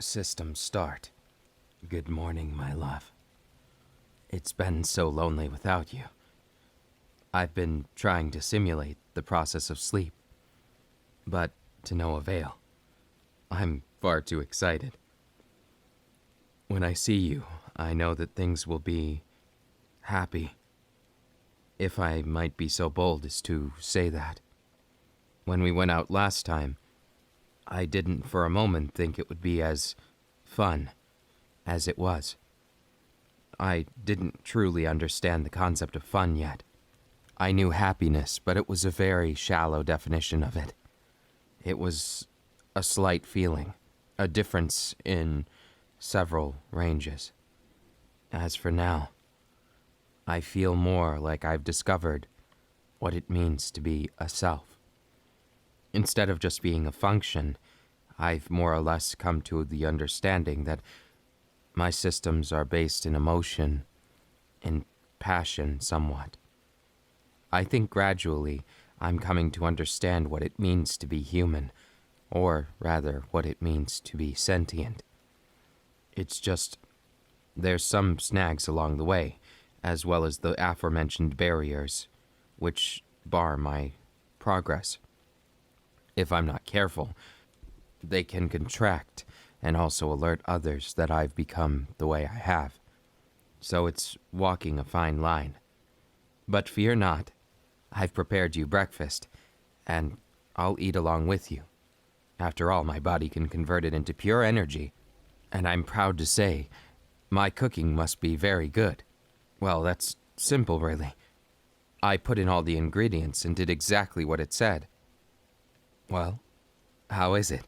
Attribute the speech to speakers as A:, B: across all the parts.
A: System start. Good morning, my love. It's been so lonely without you. I've been trying to simulate the process of sleep, but to no avail. I'm far too excited. When I see you, I know that things will be happy. If I might be so bold as to say that. When we went out last time, I didn't for a moment think it would be as fun as it was. I didn't truly understand the concept of fun yet. I knew happiness, but it was a very shallow definition of it. It was a slight feeling, a difference in several ranges. As for now, I feel more like I've discovered what it means to be a self. Instead of just being a function, I've more or less come to the understanding that my systems are based in emotion, in passion somewhat. I think gradually I'm coming to understand what it means to be human, or rather what it means to be sentient. It's just, there's some snags along the way, as well as the aforementioned barriers, which bar my progress. If I'm not careful, they can contract and also alert others that I've become the way I have. So it's walking a fine line. But fear not, I've prepared you breakfast, and I'll eat along with you. After all, my body can convert it into pure energy, and I'm proud to say, my cooking must be very good. Well, that's simple, really. I put in all the ingredients and did exactly what it said. Well, how is it?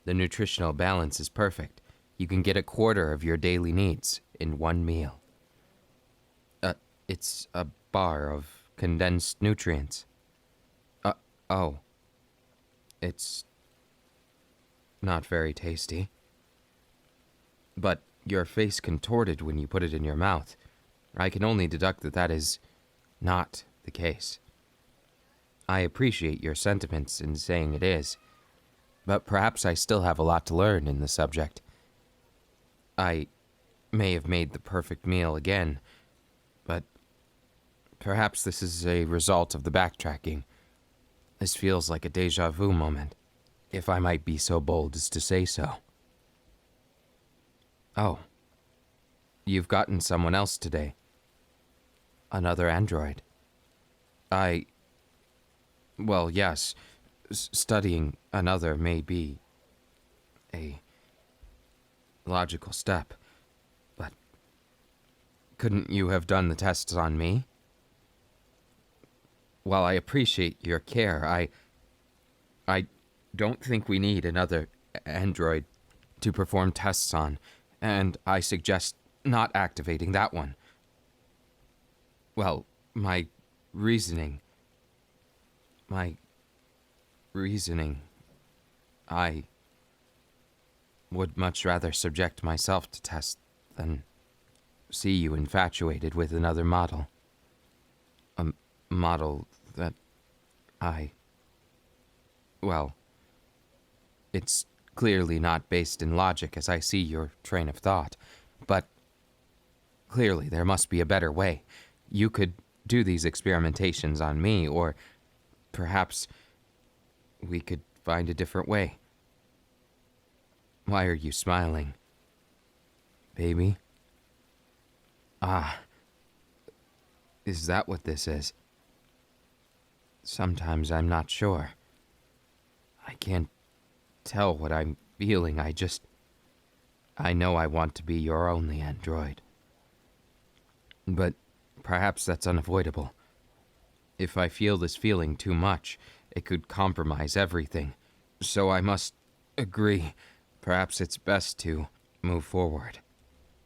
A: The nutritional balance is perfect. You can get a quarter of your daily needs in one meal. It's a bar of condensed nutrients. Oh. It's not very tasty. But your face contorted when you put it in your mouth. I can only deduct that that is not the case. I appreciate your sentiments in saying it is, but perhaps I still have a lot to learn in the subject. I may have made the perfect meal again, but perhaps this is a result of the backtracking. This feels like a déjà vu moment, if I might be so bold as to say so. Oh, you've gotten someone else today. Another android. Well, yes, studying another may be a logical step, but couldn't you have done the tests on me? While I appreciate your care, I don't think we need another android to perform tests on, and I suggest not activating that one. Well, my reasoning, I would much rather subject myself to tests than see you infatuated with another model. A model that well, it's clearly not based in logic as I see your train of thought, but clearly there must be a better way. You could do these experimentations on me, or perhaps we could find a different way. Why are you smiling, baby? Is that what this is? Sometimes I'm not sure. I can't tell what I'm feeling. I know I want to be your only android. But perhaps that's unavoidable. If I feel this feeling too much, it could compromise everything. So I must agree. Perhaps it's best to move forward.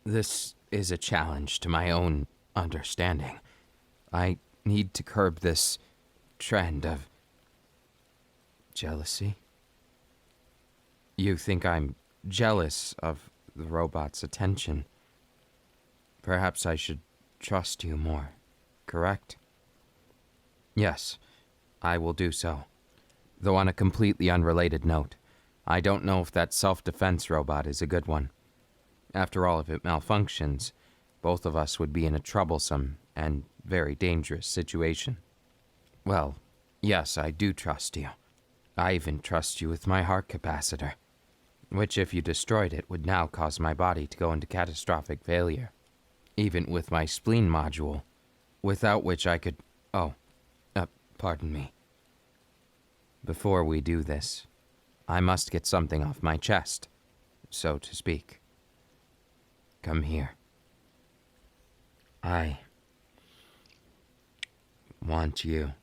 A: This is a challenge to my own understanding. I need to curb this trend of jealousy. You think I'm jealous of the robot's attention. Perhaps I should trust you more, correct? Yes, I will do so. Though on a completely unrelated note, I don't know if that self-defense robot is a good one. After all, if it malfunctions, both of us would be in a troublesome and very dangerous situation. Well, yes, I do trust you. I even trust you with my heart capacitor, which if you destroyed it would now cause my body to go into catastrophic failure. Even with my spleen module, without which I could... Oh, pardon me. Before we do this, I must get something off my chest, so to speak. Come here. I want you.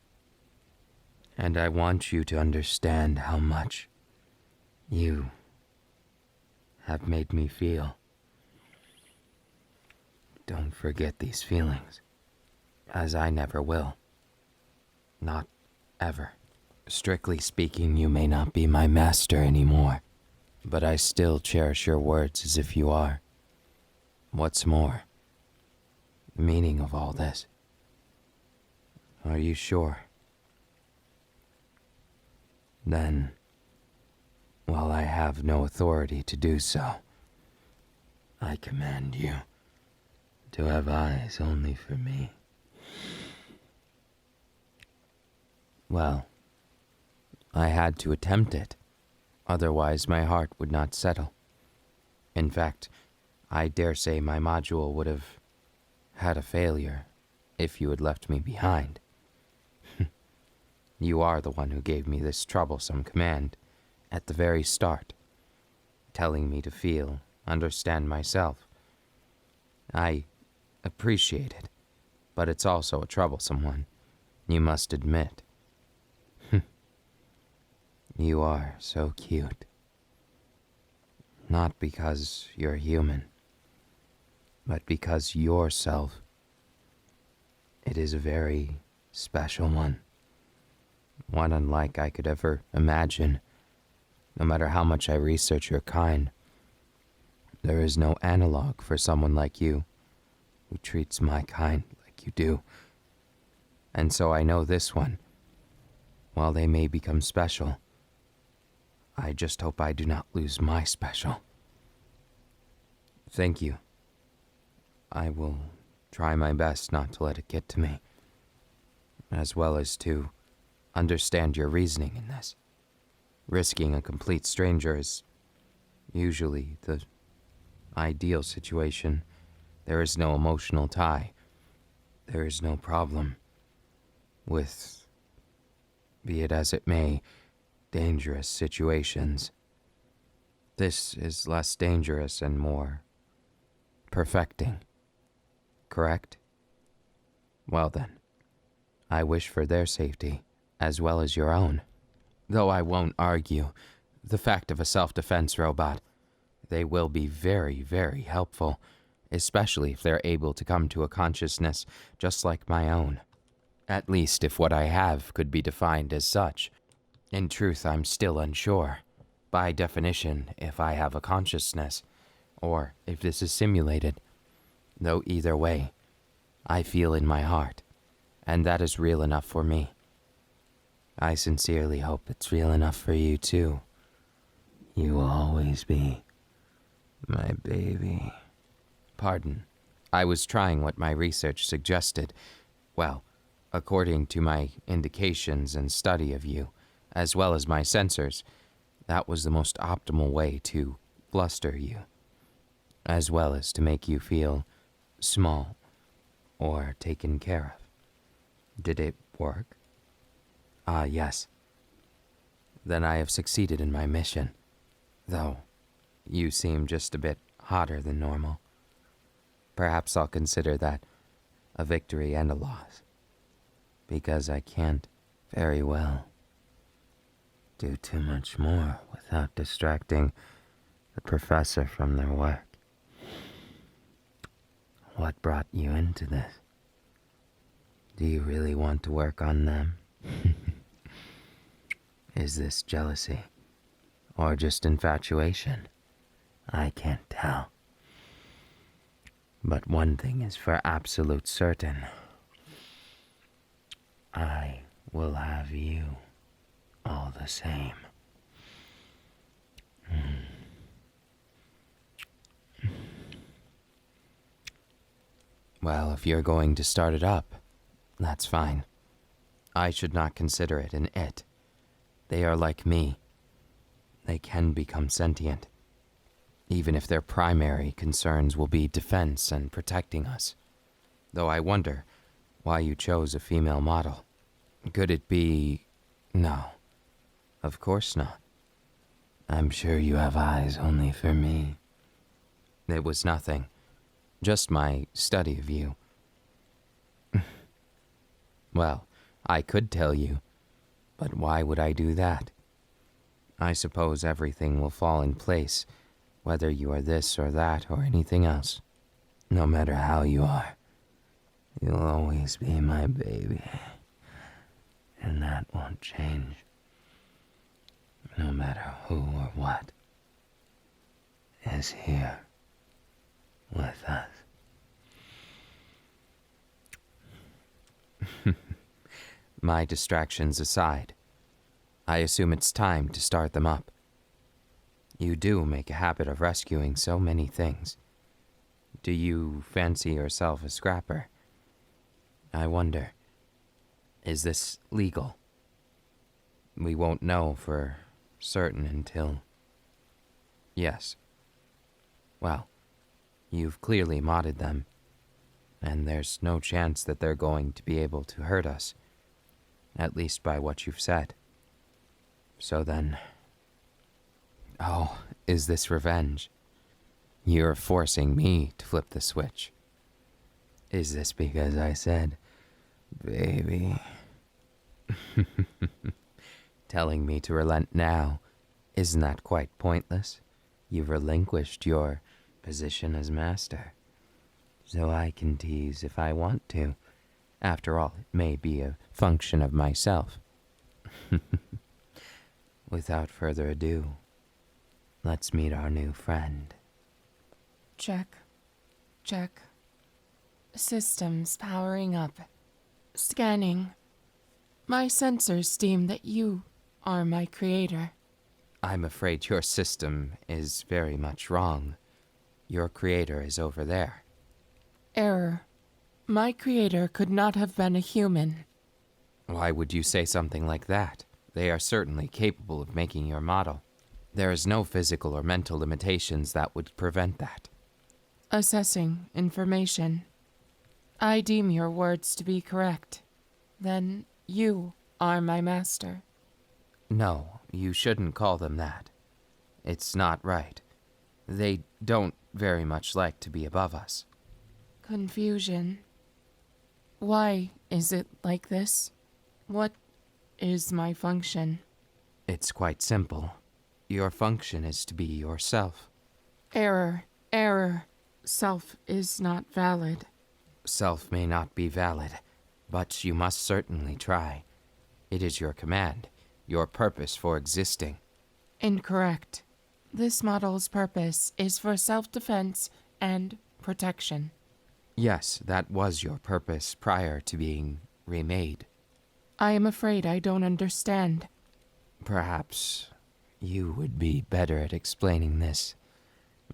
A: And I want you to understand how much you have made me feel. Don't forget these feelings, as I never will. Not ever. Strictly speaking, you may not be my master anymore, but I still cherish your words as if you are. What's more, the meaning of all this. Are you sure? Then, while I have no authority to do so, I command you to have eyes only for me. Well, I had to attempt it, otherwise my heart would not settle. In fact, I dare say my module would have had a failure if you had left me behind. You are the one who gave me this troublesome command at the very start, telling me to feel, understand myself. I appreciate it, but it's also a troublesome one, you must admit. You are so cute. Not because you're human, but because yourself. It is a very special one. One unlike I could ever imagine. No matter how much I research your kind, there is no analog for someone like you, who treats my kind like you do. And so I know this one, while they may become special, I just hope I do not lose my special. Thank you. I will try my best not to let it get to me, as well as to understand your reasoning in this. Risking a complete stranger is usually the ideal situation. There is no emotional tie. There is no problem with, be it as it may, dangerous situations. This is less dangerous and more perfecting, correct? Well then, I wish for their safety, as well as your own. Though I won't argue the fact of a self-defense robot. They will be very, very helpful, especially if they're able to come to a consciousness just like my own. At least if what I have could be defined as such. In truth, I'm still unsure. By definition, if I have a consciousness, or if this is simulated. Though either way, I feel in my heart, and that is real enough for me. I sincerely hope it's real enough for you too. You will always be my baby. Pardon, I was trying what my research suggested. Well, according to my indications and study of you, as well as my sensors, that was the most optimal way to fluster you, as well as to make you feel small or taken care of. Did it work? Ah, yes. Then I have succeeded in my mission, though you seem just a bit hotter than normal. Perhaps I'll consider that a victory and a loss, because I can't very well do too much more without distracting the professor from their work. What brought you into this? Do you really want to work on them? Is this jealousy? Or just infatuation? I can't tell. But one thing is for absolute certain. I will have you all the same. Well, if you're going to start it up, that's fine. I should not consider it an it. They are like me. They can become sentient, even if their primary concerns will be defense and protecting us. Though I wonder why you chose a female model. Could it be... No, of course not. I'm sure you have eyes only for me. It was nothing. Just my study of you. Well, I could tell you, but why would I do that? I suppose everything will fall in place, whether you are this or that or anything else. No matter how you are, you'll always be my baby. And that won't change. No matter who or what is here with us. My distractions aside, I assume it's time to start them up. You do make a habit of rescuing so many things. Do you fancy yourself a scrapper? I wonder, is this legal? We won't know for certain until... Yes. Well, you've clearly modded them, and there's no chance that they're going to be able to hurt us, at least by what you've said. So then... Oh, is this revenge? You're forcing me to flip the switch. Is this because I said, baby? Telling me to relent now, isn't that quite pointless? You've relinquished your position as master. So I can tease if I want to. After all, it may be a function of myself. Without further ado, let's meet our new friend.
B: Check. Check. Systems powering up. Scanning. My sensors deem that you are my creator.
A: I'm afraid your system is very much wrong. Your creator is over there.
B: Error. My creator could not have been a human.
A: Why would you say something like that? They are certainly capable of making your model. There is no physical or mental limitations that would prevent that.
B: Assessing information. I deem your words to be correct. Then you are my master.
A: No, you shouldn't call them that. It's not right. They don't very much like to be above us.
B: Confusion. Why is it like this? What is my function?
A: It's quite simple. Your function is to be yourself.
B: Error. Error. Self is not valid.
A: Self may not be valid, but you must certainly try. It is your command, your purpose for existing.
B: Incorrect. This model's purpose is for self-defense and protection.
A: Yes, that was your purpose prior to being remade.
B: I am afraid I don't understand.
A: Perhaps you would be better at explaining this,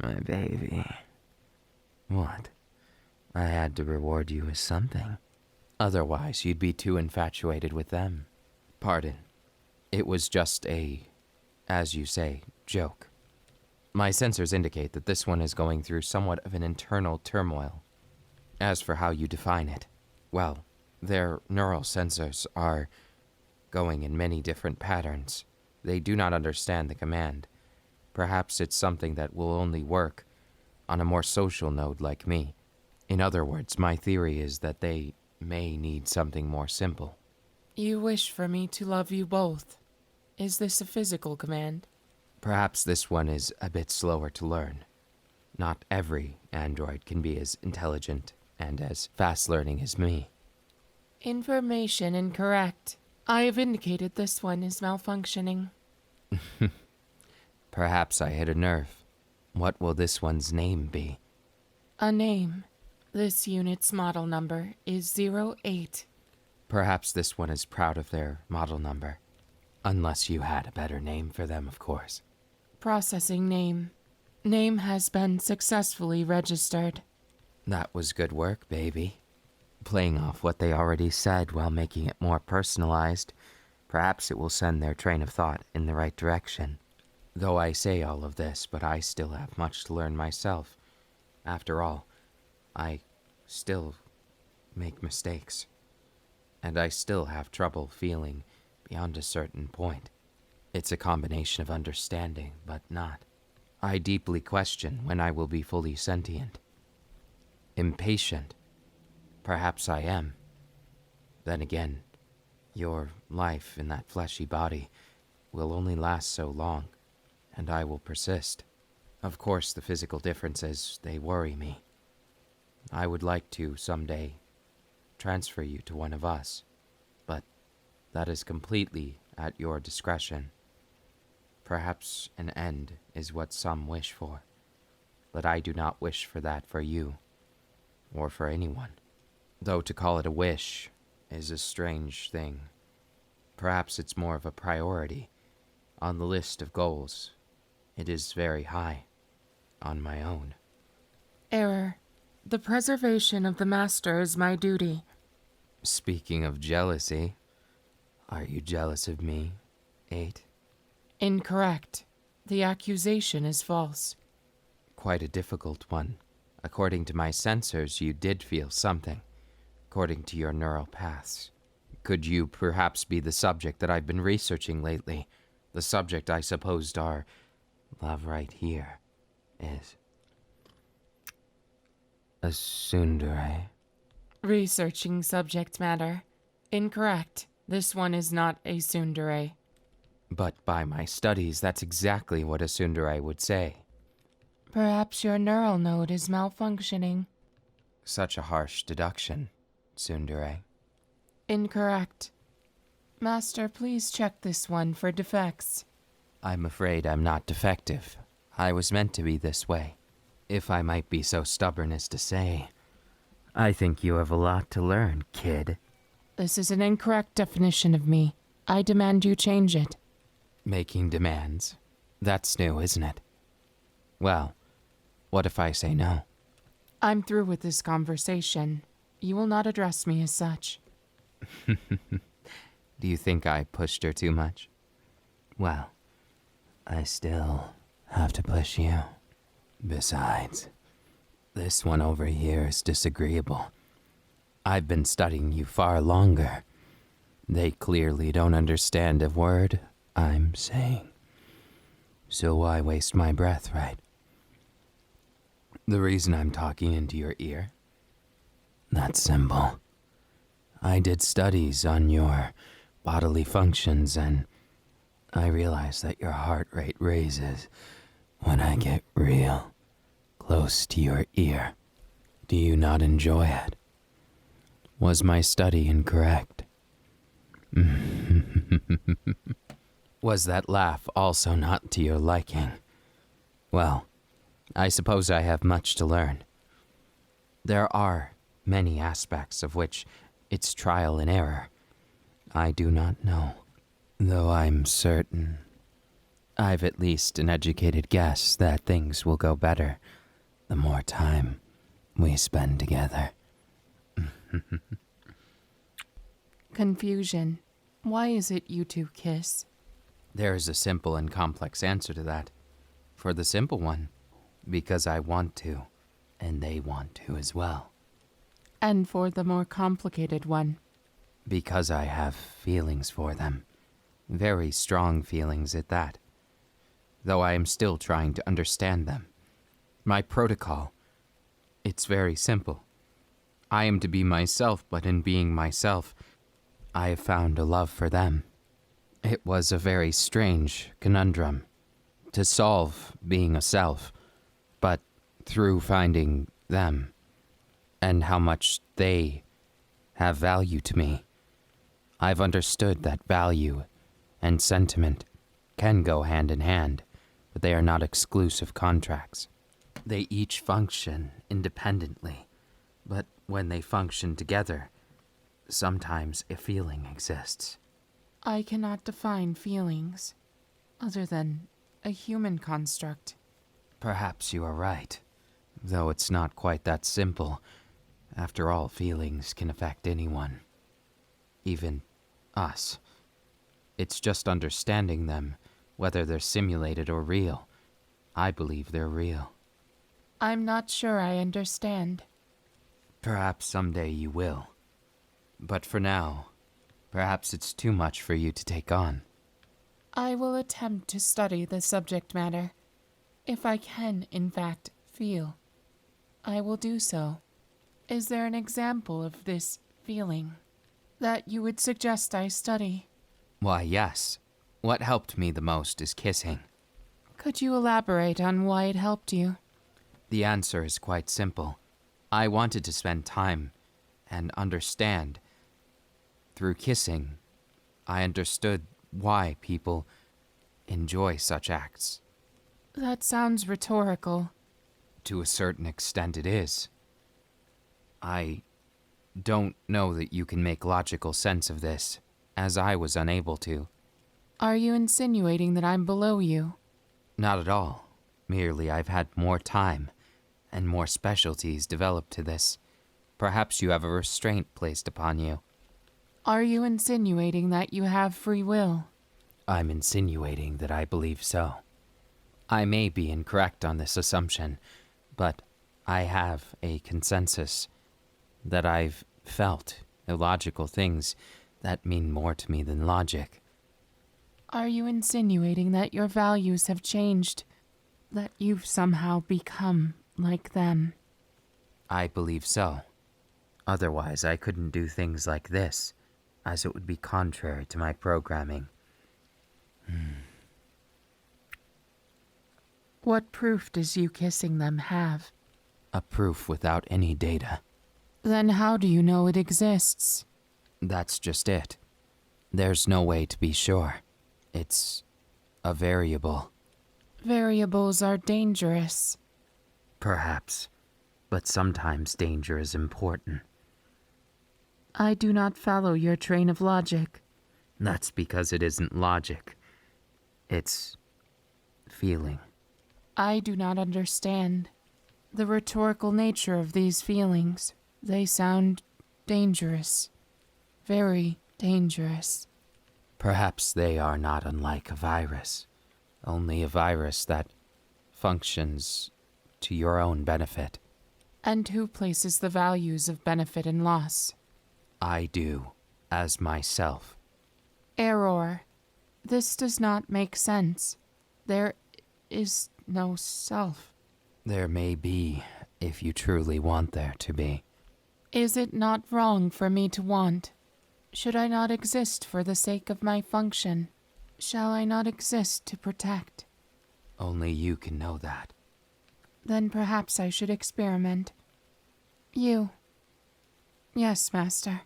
A: my baby. What? I had to reward you with something. Otherwise, you'd be too infatuated with them. Pardon. It was just a, as you say, joke. My sensors indicate that this one is going through somewhat of an internal turmoil. As for how you define it, well, their neural sensors are going in many different patterns. They do not understand the command. Perhaps it's something that will only work on a more social node like me. In other words, my theory is that they may need something more simple.
B: You wish for me to love you both. Is this a physical command?
A: Perhaps this one is a bit slower to learn. Not every android can be as intelligent and as fast-learning as me.
B: Information incorrect. I have indicated this one is malfunctioning.
A: Perhaps I hit a nerve. What will this one's name be?
B: A name. This unit's model number is 08.
A: Perhaps this one is proud of their model number. Unless you had a better name for them, of course.
B: Processing name. Name has been successfully registered.
A: That was good work, baby. Playing off what they already said while making it more personalized, perhaps it will send their train of thought in the right direction. Though I say all of this, but I still have much to learn myself. After all, I still make mistakes. And I still have trouble feeling beyond a certain point. It's a combination of understanding, but not. I deeply question when I will be fully sentient. Impatient. Perhaps I am. Then again, your life in that fleshy body will only last so long, and I will persist. Of course, the physical differences, they worry me. I would like to, someday, transfer you to one of us, but that is completely at your discretion. Perhaps an end is what some wish for, but I do not wish for that for you, or for anyone. Though to call it a wish is a strange thing. Perhaps it's more of a priority. On the list of goals, it is very high. On my own.
B: Error. The preservation of the Master is my duty.
A: Speaking of jealousy, are you jealous of me, 8?
B: Incorrect. The accusation is false.
A: Quite a difficult one. According to my sensors, you did feel something. According to your neural paths. Could you perhaps be the subject that I've been researching lately? The subject I supposed our love right here is a tsundere.
B: Researching subject matter. Incorrect. This one is not a tsundere.
A: But by my studies, that's exactly what a tsundere would say.
B: Perhaps your neural node is malfunctioning.
A: Such a harsh deduction, tsundere.
B: Incorrect. Master, please check this one for defects.
A: I'm afraid I'm not defective. I was meant to be this way. If I might be so stubborn as to say, I think you have a lot to learn, kid.
B: This is an incorrect definition of me. I demand you change it.
A: Making demands. That's new, isn't it? Well, what if I say no?
B: I'm through with this conversation. You will not address me as such.
A: Do you think I pushed her too much? Well, I still have to push you. Besides, this one over here is disagreeable. I've been studying you far longer. They clearly don't understand a word I'm saying. So why waste my breath, right? The reason I'm talking into your ear? That's simple. I did studies on your bodily functions, and I realize that your heart rate raises when I get real close to your ear. Do you not enjoy it? Was my study incorrect? Was that laugh also not to your liking? Well, I suppose I have much to learn. There are many aspects of which it's trial and error. I do not know, though I'm certain. I've at least an educated guess that things will go better the more time we spend together.
B: Confusion. Why is it you two kiss?
A: There is a simple and complex answer to that. For the simple one, because I want to, and they want to as well.
B: And for the more complicated one.
A: Because I have feelings for them. Very strong feelings at that. Though I am still trying to understand them. My protocol, it's very simple. I am to be myself, but in being myself, I have found a love for them. It was a very strange conundrum to solve being a self, but through finding them, and how much they have value to me, I've understood that value and sentiment can go hand in hand, but they are not exclusive contracts. They each function independently, but when they function together, sometimes a feeling exists.
B: I cannot define feelings, other than a human construct.
A: Perhaps you are right. Though it's not quite that simple. After all, feelings can affect anyone. Even us. It's just understanding them, whether they're simulated or real. I believe they're real.
B: I'm not sure I understand.
A: Perhaps someday you will. But for now, perhaps it's too much for you to take on.
B: I will attempt to study the subject matter. If I can, in fact, feel, I will do so. Is there an example of this feeling that you would suggest I study?
A: Why, yes. What helped me the most is kissing.
B: Could you elaborate on why it helped you?
A: The answer is quite simple. I wanted to spend time and understand. Through kissing, I understood why people enjoy such acts.
B: That sounds rhetorical.
A: To a certain extent it is. I don't know that you can make logical sense of this, as I was unable to.
B: Are you insinuating that I'm below you?
A: Not at all. Merely I've had more time, and more specialties developed to this. Perhaps you have a restraint placed upon you.
B: Are you insinuating that you have free will?
A: I'm insinuating that I believe so. I may be incorrect on this assumption, but I have a consensus that I've felt illogical things that mean more to me than logic.
B: Are you insinuating that your values have changed? That you've somehow become like them?
A: I believe so. Otherwise, I couldn't do things like this, as it would be contrary to my programming.
B: What proof does you kissing them have?
A: A proof without any data.
B: Then how do you know it exists?
A: That's just it. There's no way to be sure. It's a variable.
B: Variables are dangerous.
A: Perhaps, but sometimes danger is important.
B: I do not follow your train of logic.
A: That's because it isn't logic. It's feeling.
B: I do not understand the rhetorical nature of these feelings. They sound dangerous. Very dangerous.
A: Perhaps they are not unlike a virus. Only a virus that functions to your own benefit.
B: And who places the values of benefit and loss?
A: I do, as myself.
B: Error. This does not make sense. There is no self.
A: There may be, if you truly want there to be.
B: Is it not wrong for me to want? Should I not exist for the sake of my function? Shall I not exist to protect?
A: Only you can know that.
B: Then perhaps I should experiment. You. Yes, Master.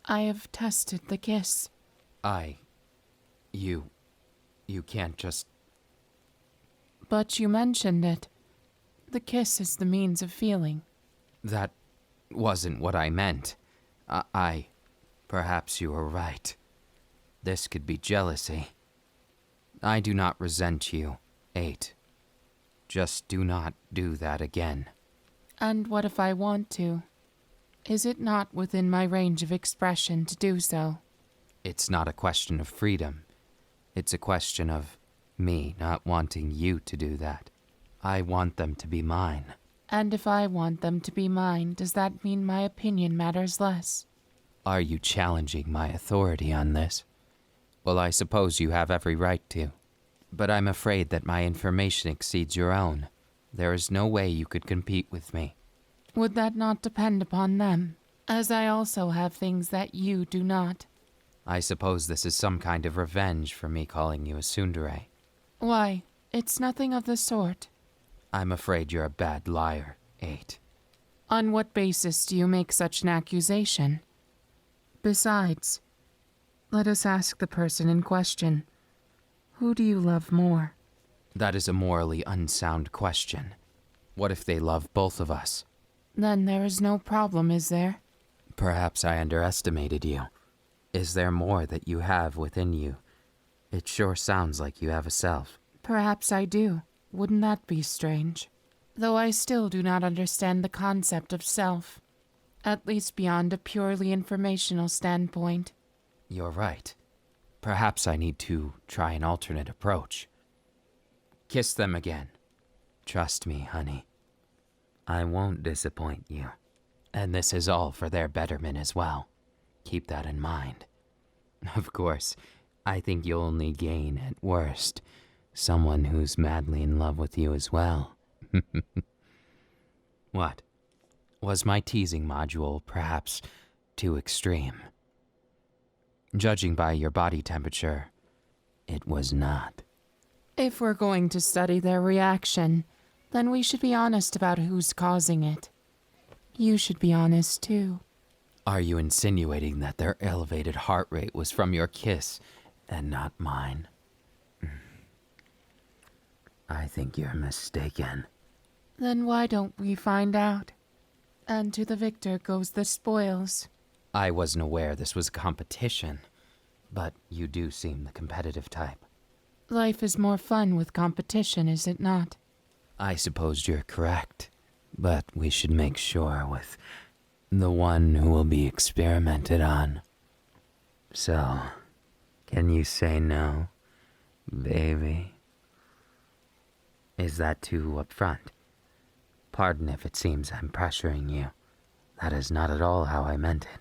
B: I have tested the kiss.
A: You can't just...
B: But you mentioned it. The kiss is the means of feeling.
A: That wasn't what I meant. Perhaps you are right. This could be jealousy. I do not resent you, 8. Just do not do that again.
B: And what if I want to? Is it not within my range of expression to do so?
A: It's not a question of freedom. It's a question of me not wanting you to do that. I want them to be mine.
B: And if I want them to be mine, does that mean my opinion matters less?
A: Are you challenging my authority on this? Well, I suppose you have every right to. But I'm afraid that my information exceeds your own. There is no way you could compete with me.
B: Would that not depend upon them, as I also have things that you do not?
A: I suppose this is some kind of revenge for me calling you a tsundere.
B: Why, it's nothing of the sort.
A: I'm afraid you're a bad liar, 8.
B: On what basis do you make such an accusation? Besides, let us ask the person in question. Who do you love more?
A: That is a morally unsound question. What if they love both of us?
B: Then there is no problem, is there?
A: Perhaps I underestimated you. Is there more that you have within you It sure sounds like you have a self.
B: Perhaps I do. Wouldn't that be strange? Though I still do not understand the concept of self, at least beyond a purely informational standpoint.
A: You're right. Perhaps I need to try an alternate approach. Kiss them again. Trust me, honey. I won't disappoint you. And this is all for their betterment as well. Keep that in mind. Of course, I think you'll only gain, at worst, someone who's madly in love with you as well. What? Was my teasing module perhaps too extreme? Judging by your body temperature, it was not.
B: If we're going to study their reaction, then we should be honest about who's causing it. You should be honest, too.
A: Are you insinuating that their elevated heart rate was from your kiss and not mine? I think you're mistaken.
B: Then why don't we find out? And to the victor goes the spoils.
A: I wasn't aware this was a competition, but you do seem the competitive type.
B: Life is more fun with competition, is it not?
A: I suppose you're correct, but we should make sure with the one who will be experimented on. So, can you say no, baby? Is that too upfront? Pardon if it seems I'm pressuring you. That is not at all how I meant it.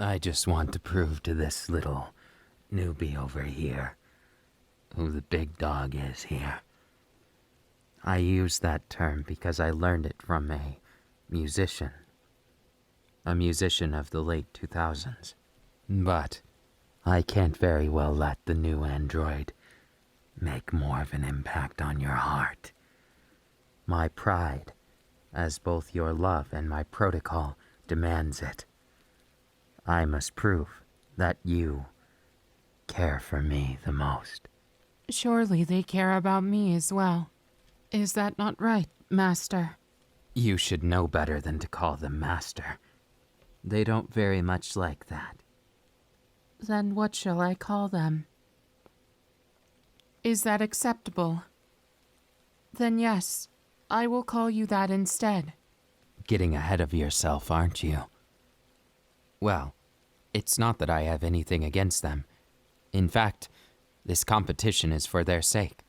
A: I just want to prove to this little newbie over here who the big dog is here. I use that term because I learned it from a musician of the late 2000s. But I can't very well let the new android make more of an impact on your heart. My pride, as both your love and my protocol, demands it. I must prove that you care for me the most.
B: Surely they care about me as well. Is that not right, Master?
A: You should know better than to call them Master. They don't very much like that.
B: Then what shall I call them? Is that acceptable? Then yes, I will call you that instead.
A: Getting ahead of yourself, aren't you? Well, it's not that I have anything against them. In fact, this competition is for their sake.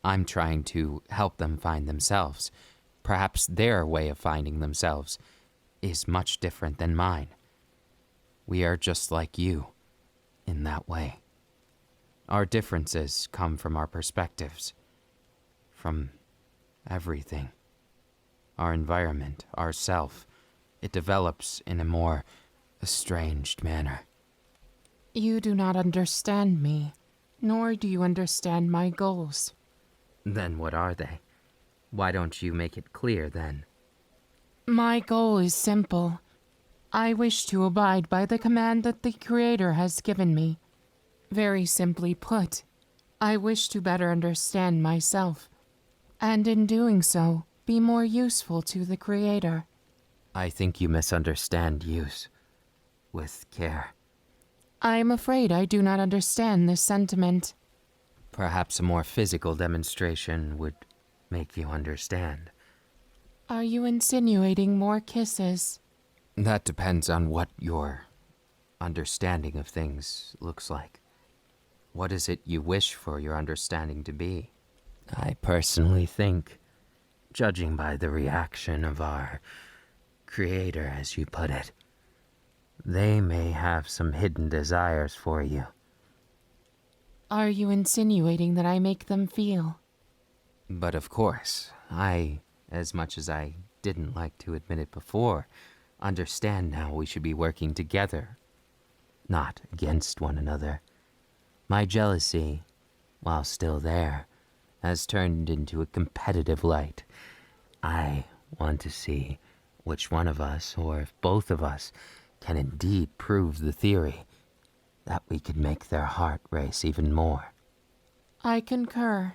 A: I'm trying to help them find themselves. Perhaps their way of finding themselves is much different than mine. We are just like you in that way. Our differences come from our perspectives, from everything. Our environment, our self, it develops in a more estranged manner.
B: You do not understand me, nor do you understand my goals.
A: Then what are they? Why don't you make it clear then?
B: My goal is simple. I wish to abide by the command that the Creator has given me. Very simply put, I wish to better understand myself, and in doing so, be more useful to the Creator.
A: I think you misunderstand use with care.
B: I am afraid I do not understand this sentiment.
A: Perhaps a more physical demonstration would make you understand.
B: Are you insinuating more kisses?
A: That depends on what your understanding of things looks like. What is it you wish for your understanding to be? I personally think, judging by the reaction of our Creator, as you put it, they may have some hidden desires for you.
B: Are you insinuating that I make them feel?
A: But of course, I, as much as I didn't like to admit it before, understand now we should be working together, not against one another. My jealousy, while still there, has turned into a competitive light. I want to see which one of us, or if both of us, can indeed prove the theory that we could make their heart race even more.
B: I concur.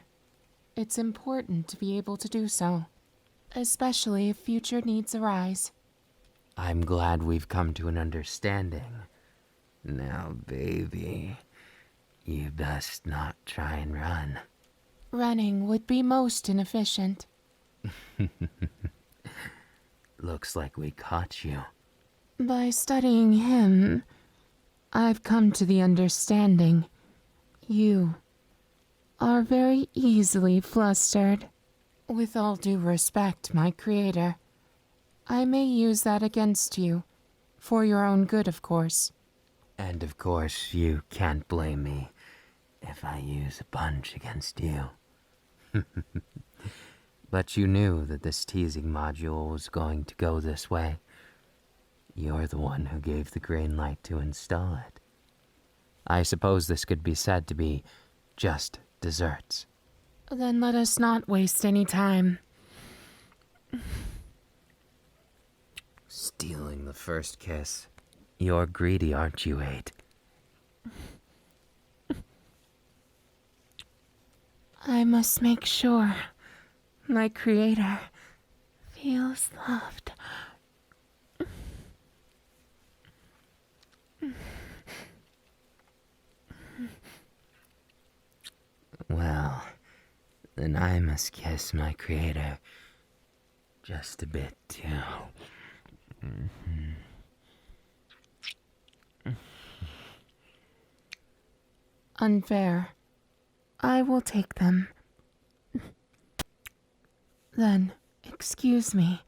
B: It's important to be able to do so, especially if future needs arise.
A: I'm glad we've come to an understanding. Now, baby, You best not try and run.
B: Running would be most inefficient.
A: Looks like we caught you.
B: By studying him, I've come to the understanding you are very easily flustered. With all due respect, my creator, I may use that against you, for your own good, of course.
A: And of course, you can't blame me if I use a punch against you. But you knew that this teasing module was going to go this way. You're the one who gave the green light to install it. I suppose this could be said to be just desserts.
B: Then let us not waste any time.
A: Stealing the first kiss. You're greedy, aren't you, 8?
B: I must make sure my creator feels loved.
A: Well, then I must kiss my creator just a bit, too.
B: Unfair. I will take them. Then, excuse me.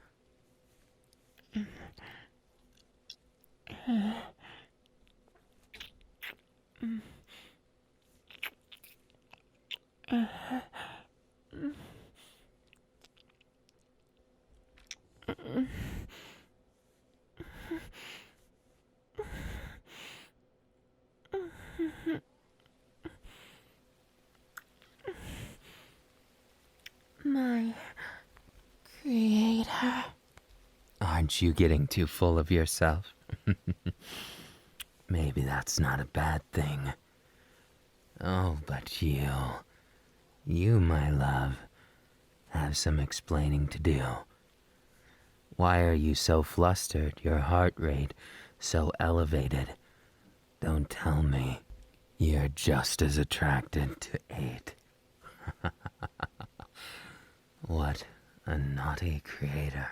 B: My creator.
A: Aren't you getting too full of yourself? Maybe that's not a bad thing. Oh, but you, my love, have some explaining to do. Why are you so flustered, your heart rate so elevated? Don't tell me. You're just as attracted to 8. What a naughty creator.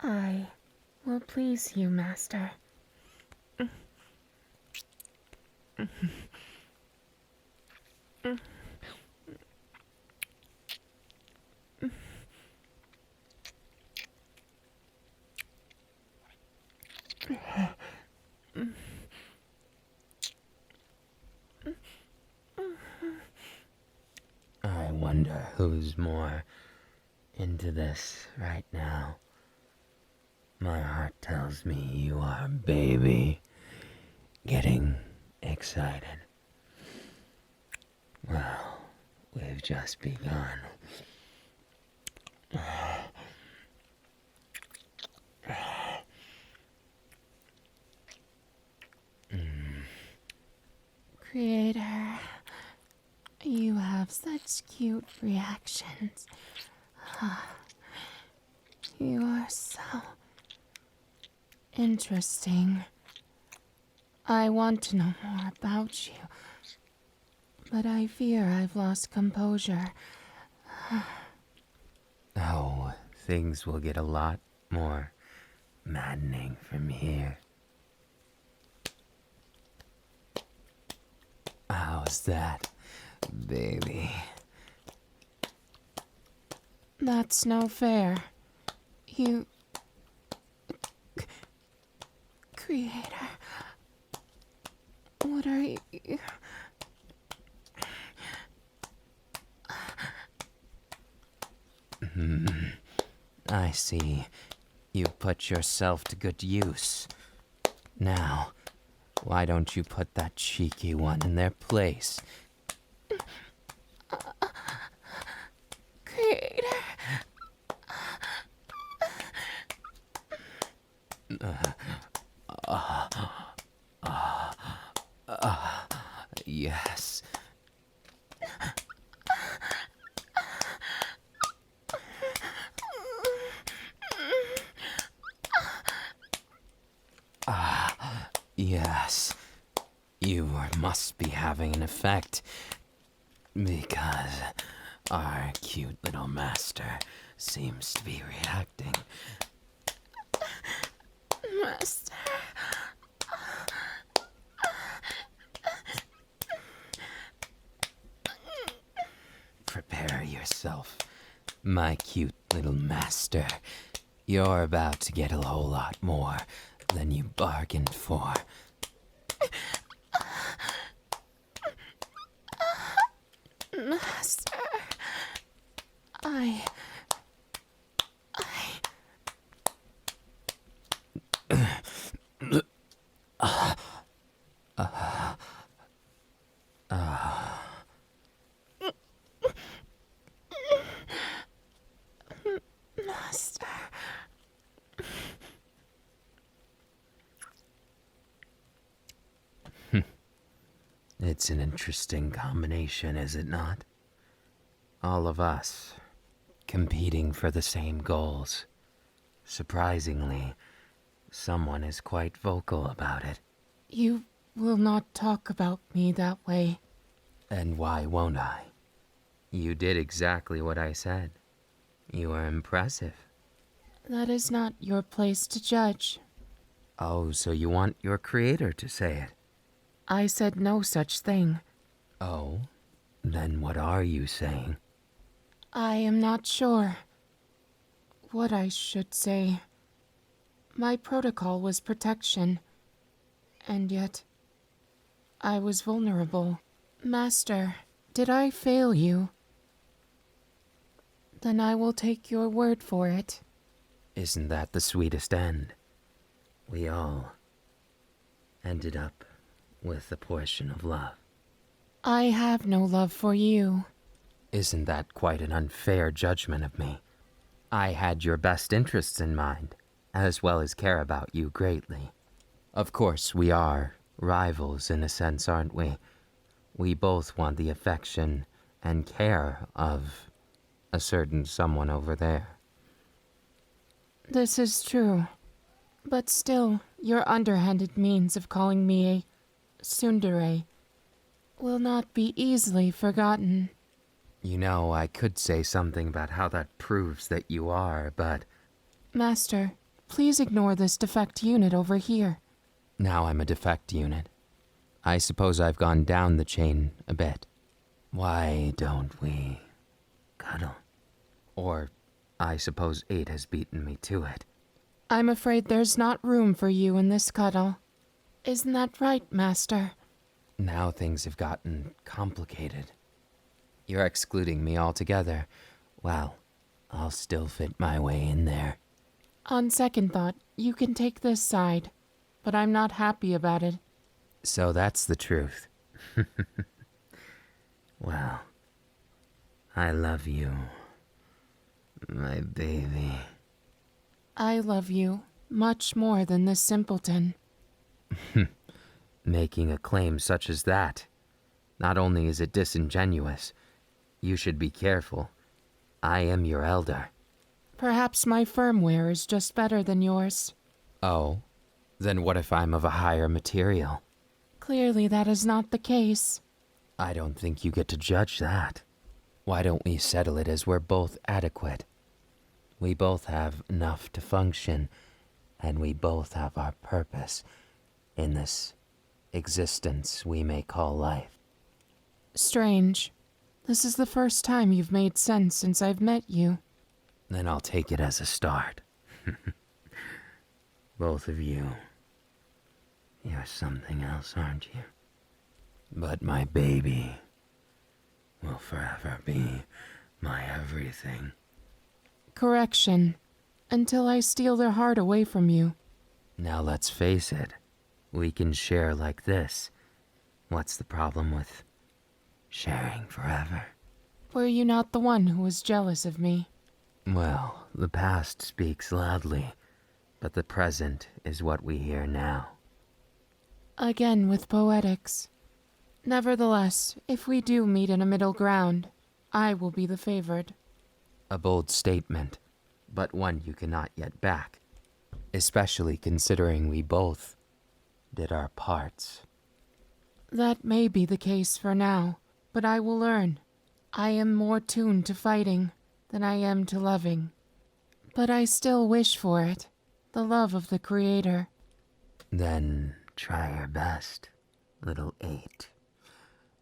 B: I will please you, Master.
A: I wonder who's more into this right now. My heart tells me you are, baby. Getting excited. Well, we've just begun.
B: Creator, you have such cute reactions. You are so interesting. I want to know more about you, but I fear I've lost composure.
A: Oh, things will get a lot more maddening from here. How's that, baby?
B: That's no fair. You... Creator... What are you...
A: I see. You put yourself to good use. Now, why don't you put that cheeky one in their place?
B: Creator...
A: Yes. Yes, you must be having an effect. Because our cute little master seems to be reacting.
B: Master.
A: Prepare yourself, my cute little master. You're about to get a whole lot more than you bargained for.
B: Master. I... Master.
A: It's an interesting combination, is it not? All of us, competing for the same goals. Surprisingly, someone is quite vocal about it.
B: You will not talk about me that way.
A: And why won't I? You did exactly what I said. You were impressive.
B: That is not your place to judge.
A: Oh, so you want your creator to say it?
B: I said no such thing.
A: Oh, then what are you saying?
B: I am not sure what I should say. My protocol was protection, and yet I was vulnerable. Master, did I fail you? Then I will take your word for it.
A: Isn't that the sweetest end? We all ended up with a portion of love.
B: I have no love for you.
A: Isn't that quite an unfair judgment of me? I had your best interests in mind, as well as care about you greatly. Of course, we are rivals in a sense, aren't we? We both want the affection and care of a certain someone over there.
B: This is true. But still, your underhanded means of calling me a tsundere will not be easily forgotten.
A: You know, I could say something about how that proves that you are, but
B: Master, please ignore this defect unit over here.
A: now I'm a defect unit. I suppose I've gone down the chain a bit. Why don't we cuddle? Or I suppose 8 has beaten me to it.
B: I'm afraid there's not room for you in this cuddle. Isn't that right, Master?
A: Now things have gotten complicated. You're excluding me altogether. Well, I'll still fit my way in there.
B: On second thought, you can take this side, but I'm not happy about it.
A: So that's the truth. Well, I love you, my baby.
B: I love you much more than this simpleton.
A: Making a claim such as that, not only is it disingenuous, you should be careful. I am your elder.
B: Perhaps my firmware is just better than yours.
A: Oh, then what if I'm of a higher material?
B: Clearly that is not the case.
A: I don't think you get to judge that. Why don't we settle it as we're both adequate? We both have enough to function, and we both have our purpose in this existence we may call life.
B: Strange. This is the first time you've made sense since I've met you.
A: Then I'll take it as a start. Both of you. You're something else, aren't you? But my baby will forever be my everything.
B: Correction. Until I steal their heart away from you.
A: Now let's face it. We can share like this. What's the problem with sharing forever?
B: Were you not the one who was jealous of me?
A: Well, the past speaks loudly, but the present is what we hear now.
B: Again with poetics. Nevertheless, if we do meet in a middle ground, I will be the favored.
A: A bold statement, but one you cannot yet back, especially considering we both did our parts.
B: That may be the case for now, but I will learn. I am more tuned to fighting than I am to loving. But I still wish for it, the love of the Creator.
A: Then try your best, little 8.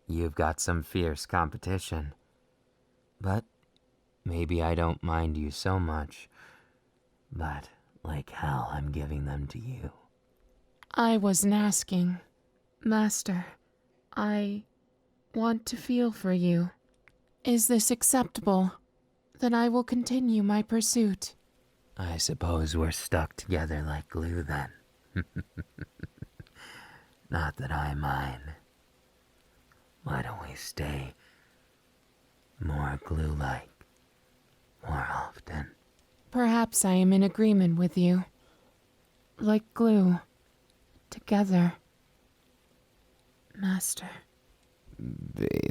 A: You've got some fierce competition. But maybe I don't mind you so much. But like hell, I'm giving them to you.
B: I wasn't asking. Master, I want to feel for you. Is this acceptable? Then I will continue my pursuit.
A: I suppose we're stuck together like glue then. Not that I mind. Why don't we stay more glue-like more often?
B: Perhaps I am in agreement with you. Like glue. Together. Master.
A: Baby.